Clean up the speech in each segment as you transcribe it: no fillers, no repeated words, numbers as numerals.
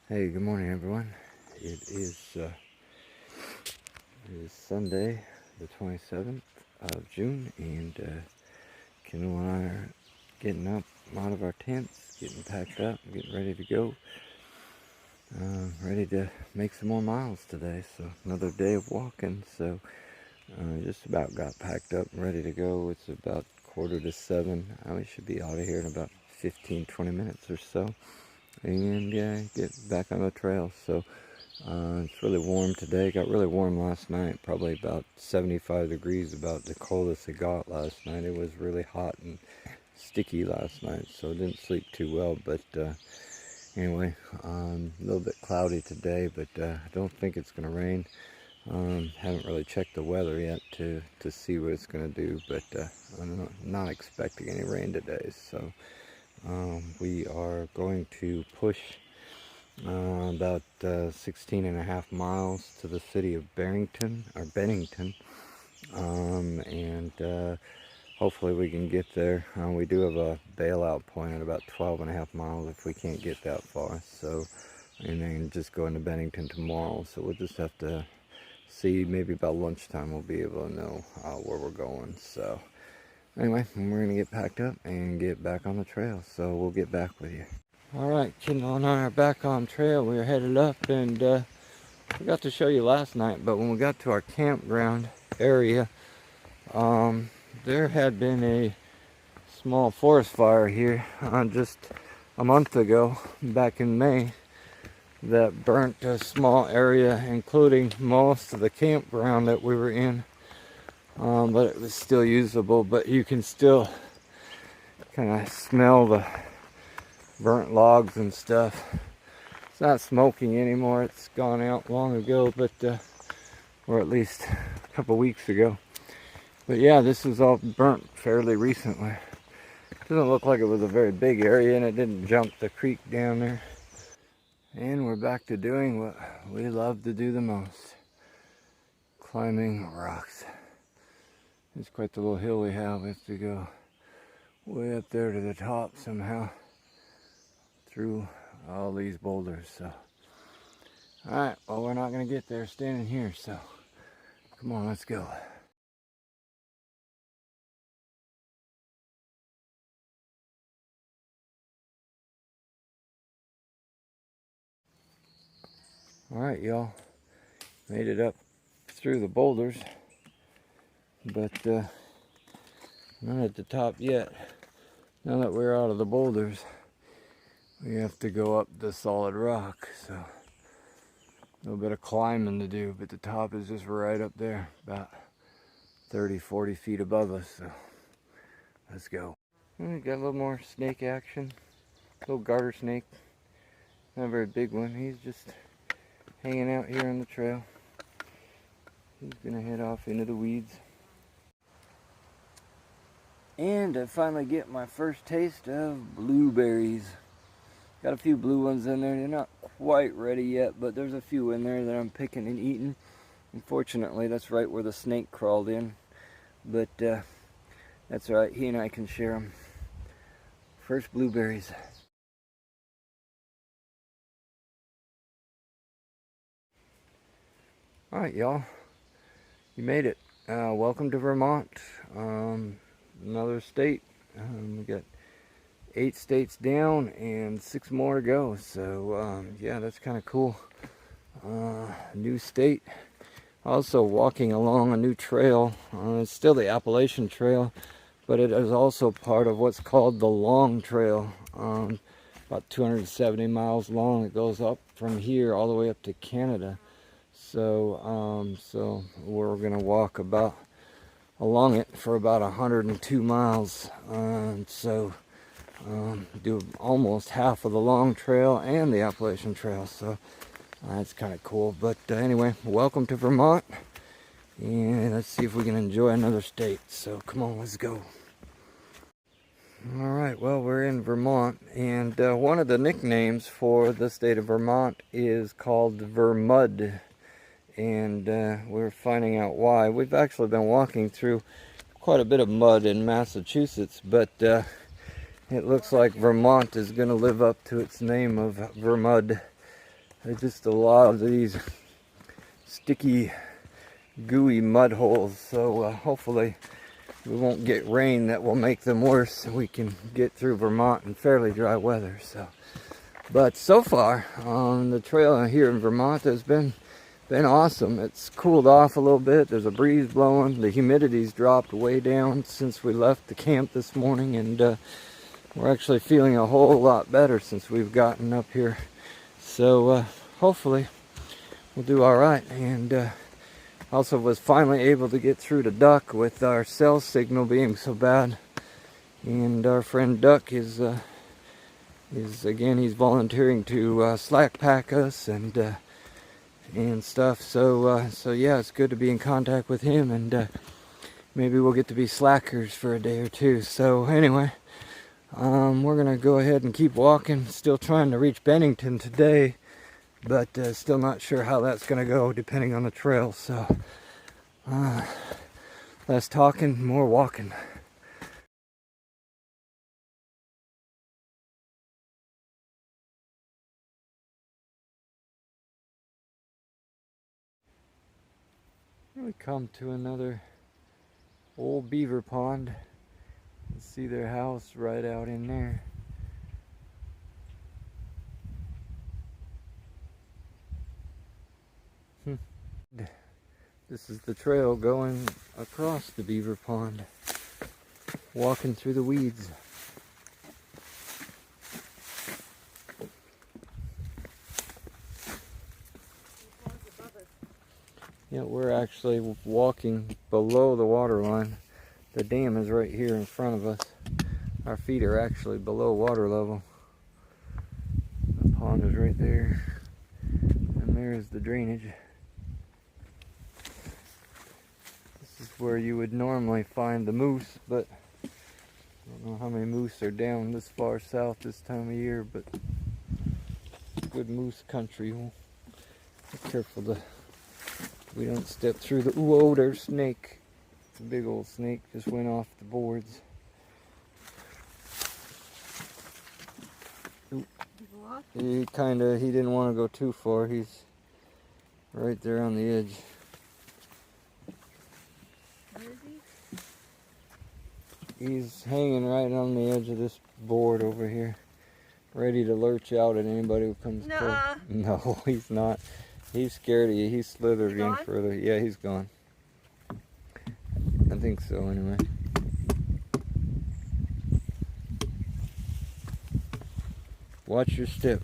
Hey, good morning, everyone. It is Sunday, the 27th of June, and Kendall and I are getting up out of our tents, getting packed up, getting ready to go. Ready to make some more miles today, so another day of walking. So just about got packed up and ready to go. It's about 6:45. We should be out of here in about 15-20 minutes or so, and get back on the trail. So it's really warm today. Got really warm last night, probably about 75 degrees, about the coldest it got last night. It was really hot and sticky last night, so I didn't sleep too well. But anyway, a little bit cloudy today, but I don't think it's going to rain. Haven't really checked the weather yet to see what it's going to do, but I'm not expecting any rain today. So we are going to push about 16.5 miles to the city of Bennington, and hopefully we can get there. We do have a bailout point at about 12.5 miles if we can't get that far. So, and then just go into Bennington tomorrow. So we'll just have to see. Maybe about lunchtime we'll be able to know where we're going. So anyway, we're gonna get packed up and get back on the trail. So we'll get back with you. Alright, Kendall and I are back on trail. We are headed up, and I forgot to show you last night, but when we got to our campground area, there had been a small forest fire here just a month ago, back in May, that burnt a small area, including most of the campground that we were in, but it was still usable. But you can still kind of smell the burnt logs and stuff. It's not smoking anymore. It's gone out long ago, but or at least a couple weeks ago. But yeah, this was all burnt fairly recently. Doesn't look like it was a very big area, and it didn't jump the creek down there. And we're back to doing what we love to do the most: climbing rocks. It's quite the little hill we have. We have to go way up there to the top somehow, through all these boulders. So alright, well, we're not going to get there standing here, so come on, let's go. Alright, y'all, made it up through the boulders, but not at the top yet. Now that we're out of the boulders, we have to go up the solid rock, so a little bit of climbing to do, but the top is just right up there, about 30-40 feet above us. So let's go. And we got a little more snake action. Little garter snake, not a very big one. He's just hanging out here on the trail. He's gonna head off into the weeds. And I finally get my first taste of blueberries. Got a few blue ones in there. They're not quite ready yet, but there's a few in there that I'm picking and eating. Unfortunately, that's right where the snake crawled in. But that's all right. He and I can share them. First blueberries. All right, y'all. You made it. Welcome to Vermont. Another state. We got 8 states down and 6 more to go. So yeah, that's kind of cool. New state. Also walking along a new trail. It's still the Appalachian Trail, but it is also part of what's called the Long Trail. About 270 miles long. It goes up from here all the way up to Canada. So so we're gonna walk along it for about 102 miles. So do almost half of the Long Trail and the Appalachian Trail. So that's kind of cool. But anyway, welcome to Vermont, and let's see if we can enjoy another state. So come on, let's go. Alright, well, we're in Vermont, and one of the nicknames for the state of Vermont is called Vermud, and we're finding out why. We've actually been walking through quite a bit of mud in Massachusetts, but it looks like Vermont is going to live up to its name of Vermud. There's just a lot of these sticky, gooey mud holes, so hopefully we won't get rain that will make them worse, and we can get through Vermont in fairly dry weather. But so far on the trail here in Vermont has been awesome. It's cooled off a little bit. There's a breeze blowing. The humidity's dropped way down since we left the camp this morning, and we're actually feeling a whole lot better since we've gotten up here. So hopefully we'll do all right. And also was finally able to get through to Duck with our cell signal being so bad. And our friend Duck is again, he's volunteering to slack pack us and stuff. So yeah, it's good to be in contact with him, and maybe we'll get to be slackers for a day or two. So anyway, we're gonna go ahead and keep walking. Still trying to reach Bennington today, but still not sure how that's gonna go depending on the trail. So less talking, more walking. We come to another old beaver pond. You see their house right out in there. This is the trail going across the beaver pond, walking through the weeds. Yeah, we're actually walking below the water line. The dam is right here in front of us. Our feet are actually below water level. The pond is right there, and there's the drainage. This is where you would normally find the moose, but I don't know how many moose are down this far south this time of year, but it's good moose country. We'll be careful to we don't step through the, whoa, there's snake. It's a big old snake, just went off the boards. He didn't want to go too far. He's right there on the edge. Where is he? He's hanging right on the edge of this board over here, ready to lurch out at anybody who comes close. No, he's not. He's scared of you. He slithered in further. Yeah, he's gone. I think so, anyway. Watch your step.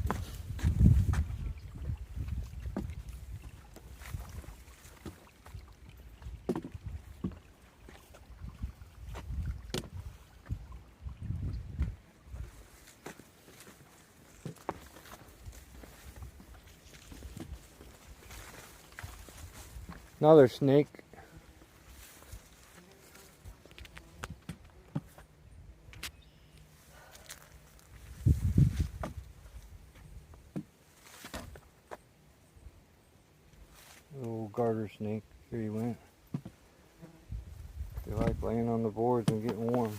Another snake. Little garter snake. Here he went. They like laying on the boards and getting warm.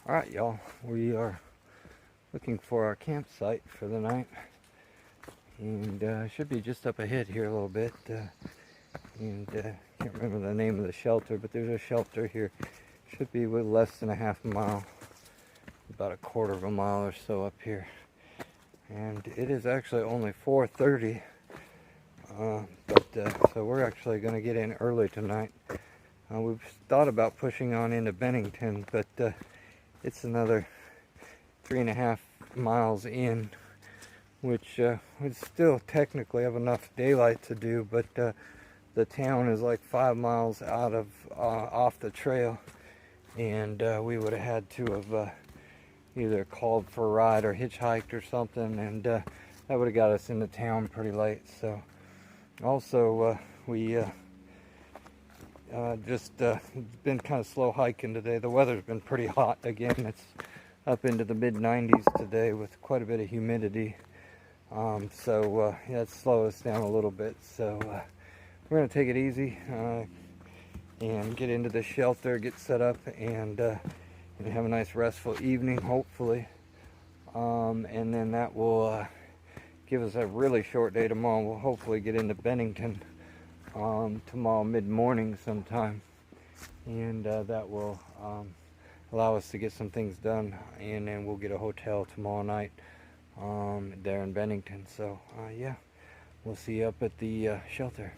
Alright, y'all, we are looking for our campsite for the night, and should be just up ahead here a little bit. and can't remember the name of the shelter, but there's a shelter here. Should be with less than a half a mile, about a quarter of a mile or so up here. And it is actually only 4:30, so we're actually going to get in early tonight. We've thought about pushing on into Bennington, but it's another 3.5 miles in, which would still technically have enough daylight to do, but the town is like 5 miles out of off the trail, and we would have had to have either called for a ride or hitchhiked or something, and that would have got us into town pretty late. So also we just been kind of slow hiking today. The weather's been pretty hot again. It's up into the mid-90s today with quite a bit of humidity. So yeah, it's slowed us down a little bit. So we're going to take it easy and get into the shelter, get set up, and have a nice restful evening, hopefully. And then that will give us a really short day tomorrow. We'll hopefully get into Bennington tomorrow mid-morning sometime, and that will allow us to get some things done, and then we'll get a hotel tomorrow night there in Bennington. So yeah, we'll see you up at the shelter.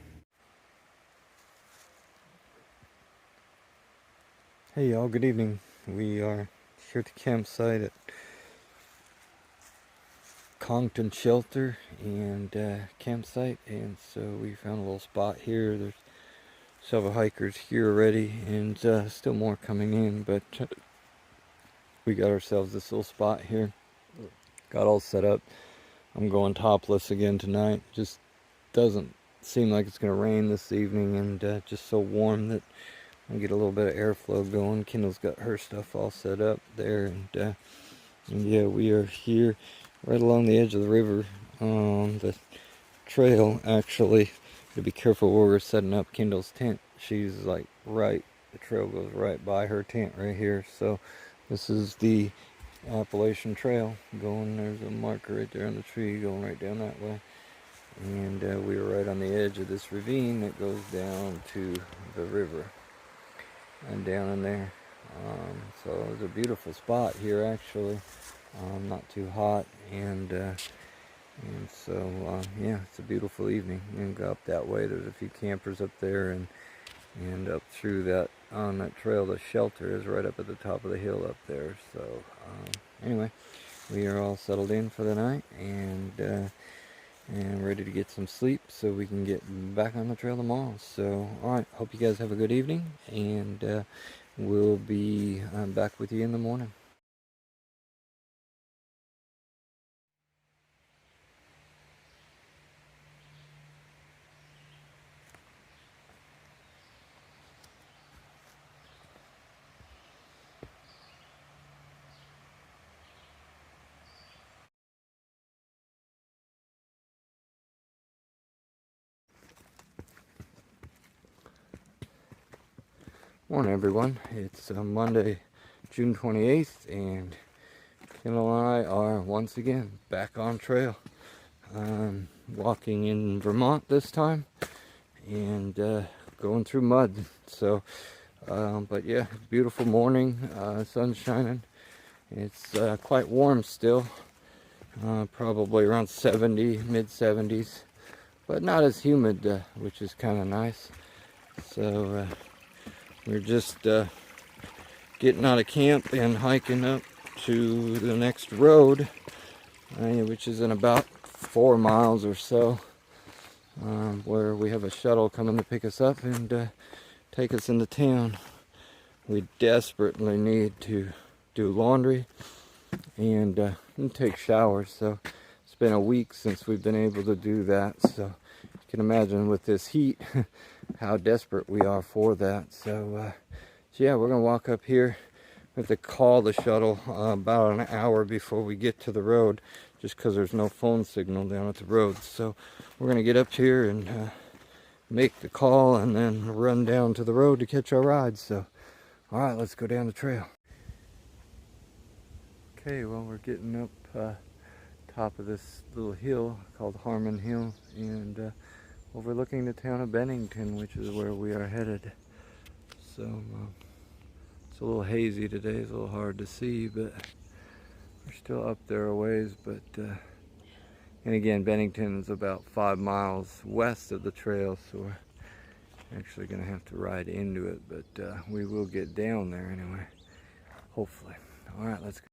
Hey y'all, good evening. We are here at the campsite at Congton Shelter and campsite, and so we found a little spot here. There's several hikers here already, and still more coming in, but we got ourselves this little spot here. Got all set up. I'm going topless again tonight. Just doesn't seem like it's going to rain this evening, and just so warm that I'll get a little bit of airflow going. Kendall's got her stuff all set up there, and yeah, we are here right along the edge of the river on the trail. Actually, to be careful where we're setting up Kendall's tent. She's like right, the trail goes right by her tent right here. So this is the Appalachian Trail going. There's a marker right there on the tree going right down that way, and we are right on the edge of this ravine that goes down to the river and down in there. So it's a beautiful spot here, actually. Not too hot, and so yeah, it's a beautiful evening. And go up that way. There's a few campers up there, and up through that on that trail. The shelter is right up at the top of the hill up there. So anyway, we are all settled in for the night, and ready to get some sleep so we can get back on the trail tomorrow. So alright, hope you guys have a good evening, and we'll be back with you in the morning. Morning everyone, it's Monday, June 28th, and Kendall and I are once again back on trail. Walking in Vermont this time, and going through mud. So but yeah, beautiful morning, sun's shining. It's quite warm still, probably around 70, mid 70s, but not as humid, which is kind of nice. So we're just getting out of camp and hiking up to the next road, which is in about 4 miles or so, where we have a shuttle coming to pick us up and take us into town. We desperately need to do laundry and take showers, so it's been a week since we've been able to do that. So you can imagine with this heat how desperate we are for that. So yeah, we're gonna walk up here. We have to call the shuttle about an hour before we get to the road, just because there's no phone signal down at the road. So we're gonna get up here and make the call and then run down to the road to catch our ride. So all right, let's go down the trail. Okay, well, we're getting up top of this little hill called Harmon Hill, and overlooking the town of Bennington, which is where we are headed. So it's a little hazy today, it's a little hard to see, but we're still up there a ways. But and again, Bennington is about 5 miles west of the trail, so we're actually going to have to ride into it, but we will get down there anyway, hopefully. All right, let's go.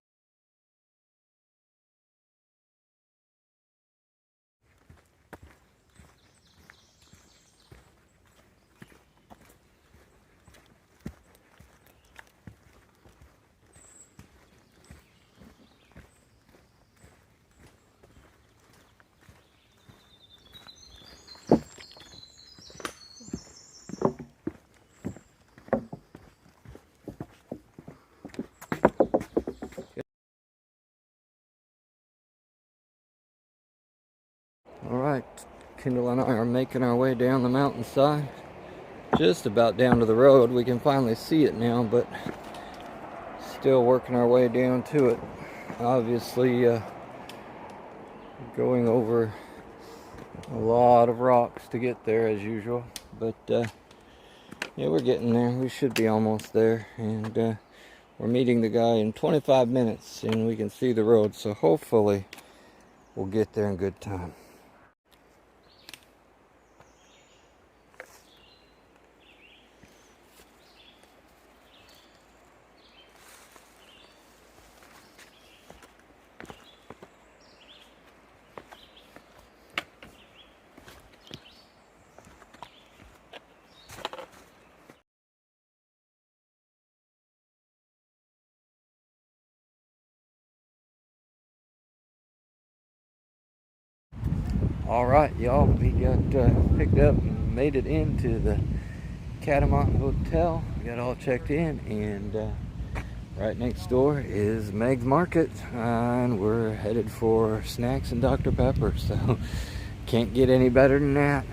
All right, Kendall and I are making our way down the mountainside, just about down to the road. We can finally see it now, but still working our way down to it. Obviously, going over a lot of rocks to get there as usual, but yeah, we're getting there. We should be almost there, and we're meeting the guy in 25 minutes, and we can see the road, so hopefully we'll get there in good time. All right, y'all, we got picked up and made it into the Catamount Hotel. We got all checked in, and right next door is Meg's Market, and we're headed for snacks and Dr. Pepper, so can't get any better than that.